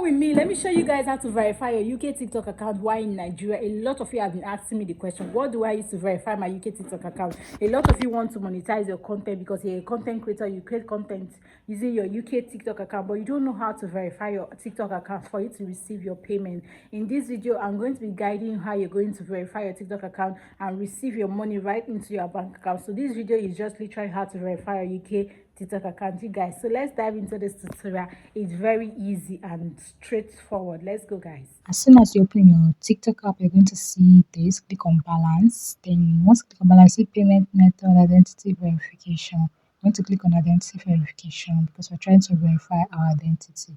on with me. Let me show you guys how to verify your UK TikTok account while in Nigeria. A lot of you have been asking me the question, what do I use to verify my UK TikTok account? A lot of you want to monetize your content because you're a content creator, you create content using your UK TikTok account, but you don't know how to verify your TikTok account for you to receive your payment. In this video, I'm going to be guiding you how you're going to verify your TikTok account and receive your money right into your bank account. So this video is just literally how to verify your UK TikTok account, you guys. So let's dive into this tutorial. It's very easy and straightforward. Let's go, guys. As soon as you open your TikTok app, you're going to see this. Click on balance. Then once you click on balance, see payment method identity verification. I'm going to click on identity verification because we're trying to verify our identity.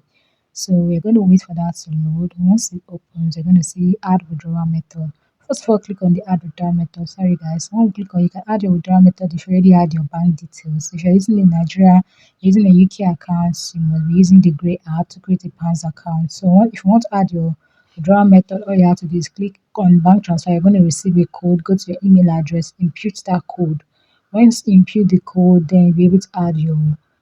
So we're going to wait for that to load. Once it opens, you're going to see add withdrawal method. First of all, click on the add withdrawal method. Sorry guys, when you click on, you can add your withdrawal method if you already had your bank details. If you're using in Nigeria, using a UK account, you must be using the grey app to create a pounds account. So if you want to add your withdrawal method, all you have to do is click on bank transfer. You're going to receive a code. Go to your email address, impute that code. Once you impute the code, then you'll be able to add your,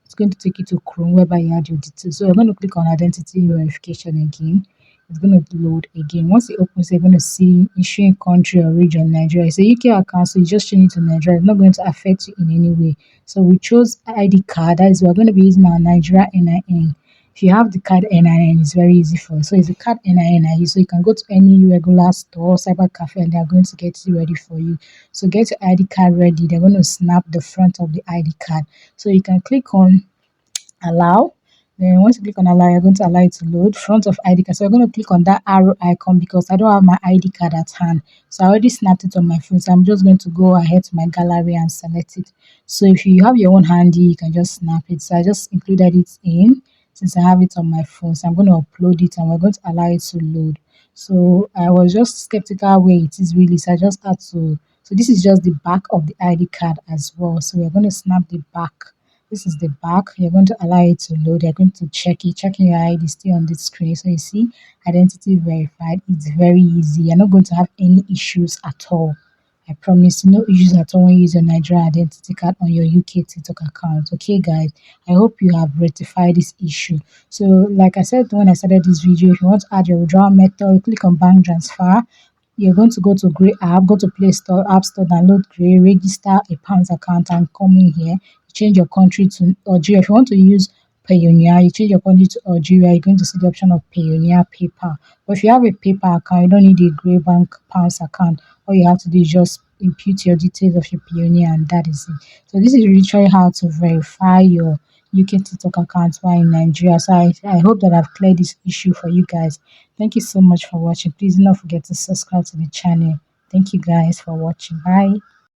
it's going to take you to Chrome whereby you add your details. So you're going to click on identity verification again. It's going to load again. Once it opens, you're going to see issuing country or region Nigeria. It's a UK account, so you just change it to Nigeria. It's not going to affect you in any way. So we chose ID card. That is, we're going to be using our Nigeria NIN. If you have the card NIN, it's very easy for you. So it's a card NIN I use. So you can go to any regular store, cyber cafe, and they're going to get it ready for you. So get your ID card ready. They're going to snap the front of the ID card. So you can click on allow. Then once you click on allow, you're going to allow it to load front of ID card. So I'm going to click on that arrow icon because I don't have my ID card at hand. So I already snapped it on my phone. So I'm just going to go ahead to my gallery and select it. So if you have your own handy, you can just snap it. So I just included it in since I have it on my phone. So I'm going to upload it and we're going to allow it to load. So I was just skeptical where it is really. So I just had to. So this is just the back of the ID card as well. So we're going to snap the back. This is the back. You're going to allow it to load. You're going to check it. Checking your ID still on the screen. So you see identity verified. It's very easy. You're not going to have any issues at all. I promise, no issues at all when you use your Nigerian identity card on your UK TikTok account. Okay, guys, I hope you have rectified this issue. So, like I said when I started this video, if you want to add your withdrawal method, click on bank transfer. You're going to go to Grey app, go to Play Store, App Store, download Grey, register a pounds account, and come in here. Change your country to Algeria. If you want to use Payoneer, you change your country to Algeria, you're going to see the option of Payoneer PayPal. But if you have a PayPal account, you don't need a Grey Bank Pounds account. All you have to do is just input your details of your Payoneer, and that is it. So this is literally how to verify your UK TikTok account while in Nigeria. So I hope that I've cleared this issue for you guys. Thank you so much for watching. Please do not forget to subscribe to the channel. Thank you guys for watching. Bye.